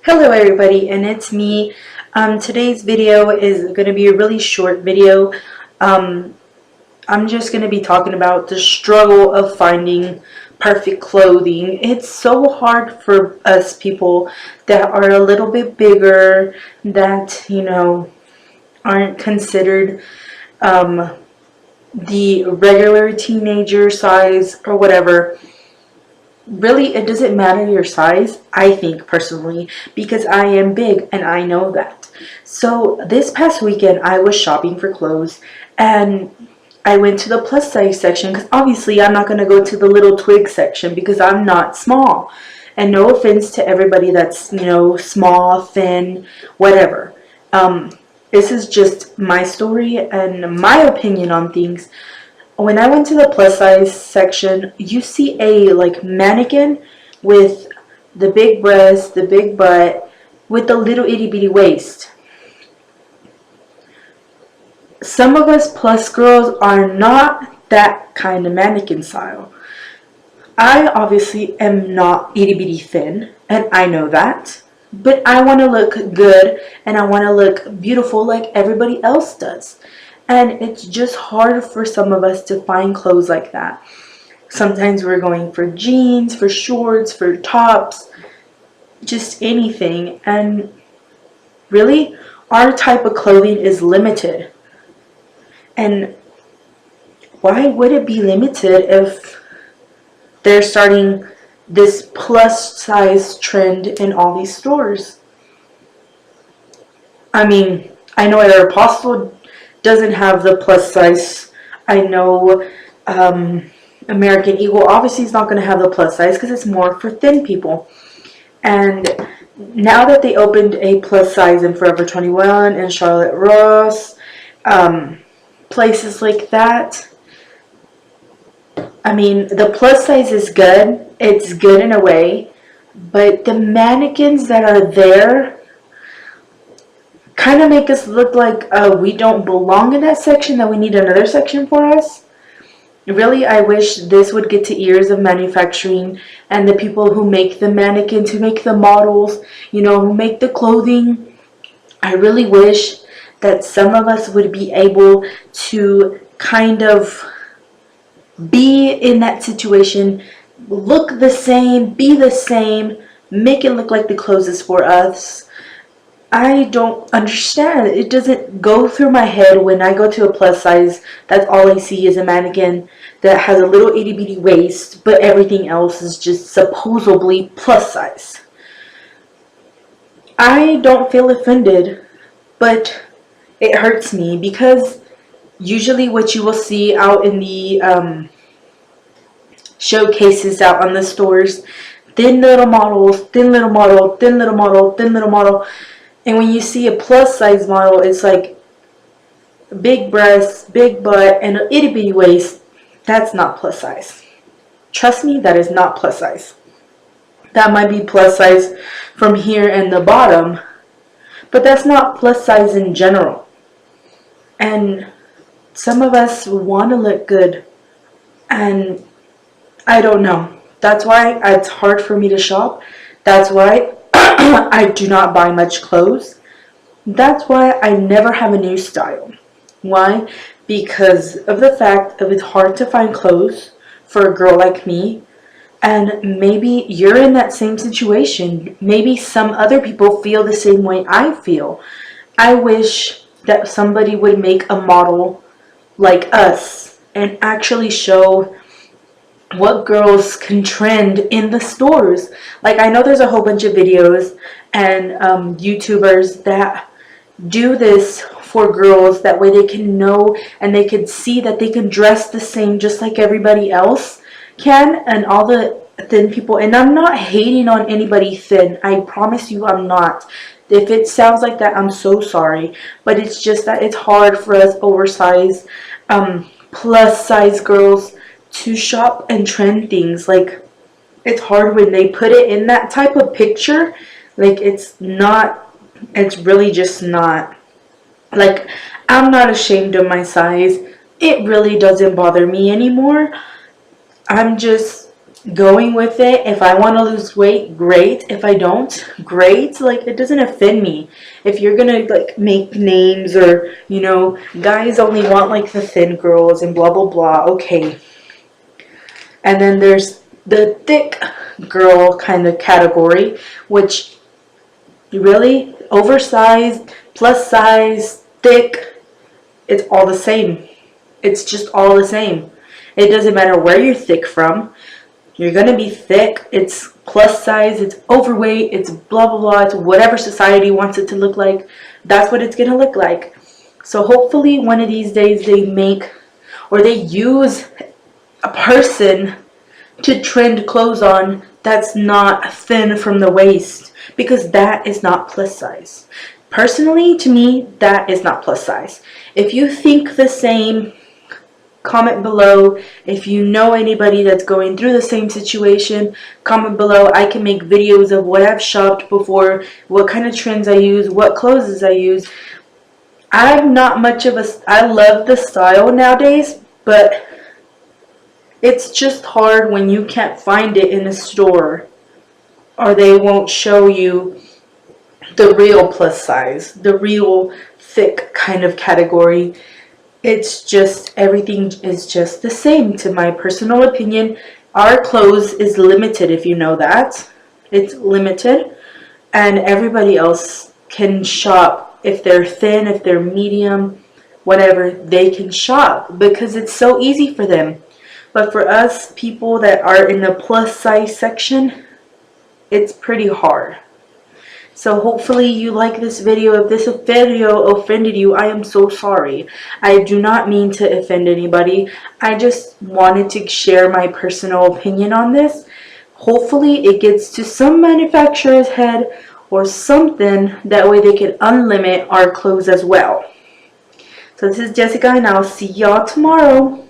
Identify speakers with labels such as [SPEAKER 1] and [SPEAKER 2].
[SPEAKER 1] Hello everybody, and it's me. Today's video is going to be a really short video. Um, I'm just going to be talking about the struggle of finding perfect clothing. It's so hard for us people that are a little bit bigger, that, aren't considered the regular teenager size or whatever. Really, it doesn't matter your size, I think personally, because I am big and I know that. So this past weekend I was shopping for clothes, and I went to the plus size section because obviously I'm not going to go to the little twig section because I'm not small. And no offense to everybody that's, small, thin, whatever. This is just my story and my opinion on things. When I went to the plus size section, you see a mannequin with the big breast, the big butt, with the little itty bitty waist. Some of us plus girls are not that kind of mannequin style. I obviously am not itty bitty thin, and I know that. But I want to look good and I want to look beautiful like everybody else does. And it's just hard for some of us to find clothes like that. Sometimes we're going for jeans, for shorts, for tops, just anything. And really, our type of clothing is limited. And why would it be limited if they're starting this plus size trend in all these stores? I mean, I know Aeropostale doesn't have the plus size. I know American Eagle obviously is not going to have the plus size because it's more for thin people. And now that they opened a plus size in Forever 21 and Charlotte Ross, places like that, I mean, the plus size is good. It's good in a way. But the mannequins that are there kind of make us look like we don't belong in that section, that we need another section for us. Really, I wish this would get to ears of manufacturing and the people who make the mannequins, who make the models, who make the clothing. I really wish that some of us would be able to kind of be in that situation, look the same, be the same, make it look like the clothes is for us. I don't understand. It doesn't go through my head when I go to a plus size. That's all I see is a mannequin that has a little itty bitty waist, but everything else is just supposedly plus size. I don't feel offended, but it hurts me because usually what you will see out in the showcases out on the stores, thin little models, thin little model, thin little model, thin little model. And when you see a plus size model, it's like big breasts, big butt, and an itty bitty waist. That's not plus size. Trust me, that is not plus size. That might be plus size from here and the bottom, but that's not plus size in general. And some of us want to look good, and I don't know. That's why it's hard for me to shop. That's why I do not buy much clothes. That's why I never have a new style. Why? Because of the fact that it's hard to find clothes for a girl like me. And maybe you're in that same situation. Maybe some other people feel the same way I feel. I wish that somebody would make a model like us and actually show what girls can trend in the stores. Like, I know there's a whole bunch of videos and YouTubers that do this for girls, that way they can know and they can see that they can dress the same just like everybody else can, and all the thin people. And I'm not hating on anybody thin, I promise you I'm not. If it sounds like that, I'm so sorry, but it's just that it's hard for us oversized plus size girls to shop and trend things. Like, it's hard when they put it in that type of picture. Like, it's really just not. Like, I'm not ashamed of my size. It really doesn't bother me anymore. I'm just going with it. If I want to lose weight, great. If I don't, great. Like, it doesn't offend me. If you're gonna like make names, or you know, guys only want like the thin girls and blah blah blah, okay. And then there's the thick girl kind of category, which really, oversized, plus size, thick, it's all the same. It's just all the same. It doesn't matter where you're thick from. You're going to be thick. It's plus size. It's overweight. It's blah, blah, blah. It's whatever society wants it to look like. That's what it's going to look like. So hopefully one of these days they make, or they use a person to trend clothes on that's not thin from the waist, because that is not plus size. Personally, to me, that is not plus size. If you think the same, comment below. If you know anybody that's going through the same situation, comment below. I can make videos of what I've shopped before, what kind of trends I use, what clothes I use. I'm not much of a, I love the style nowadays, but it's just hard when you can't find it in a store, or they won't show you the real plus size, the real thick kind of category. It's just, everything is just the same, to my personal opinion. Our clothes is limited, if you know that. It's limited, and everybody else can shop. If they're thin, if they're medium, whatever, they can shop because it's so easy for them. But for us people that are in the plus size section, it's pretty hard. So hopefully you like this video. If this video offended you, I am so sorry. I do not mean to offend anybody. I just wanted to share my personal opinion on this. Hopefully it gets to some manufacturer's head or something. That way they can unlimit our clothes as well. So this is Jessica, and I'll see y'all tomorrow.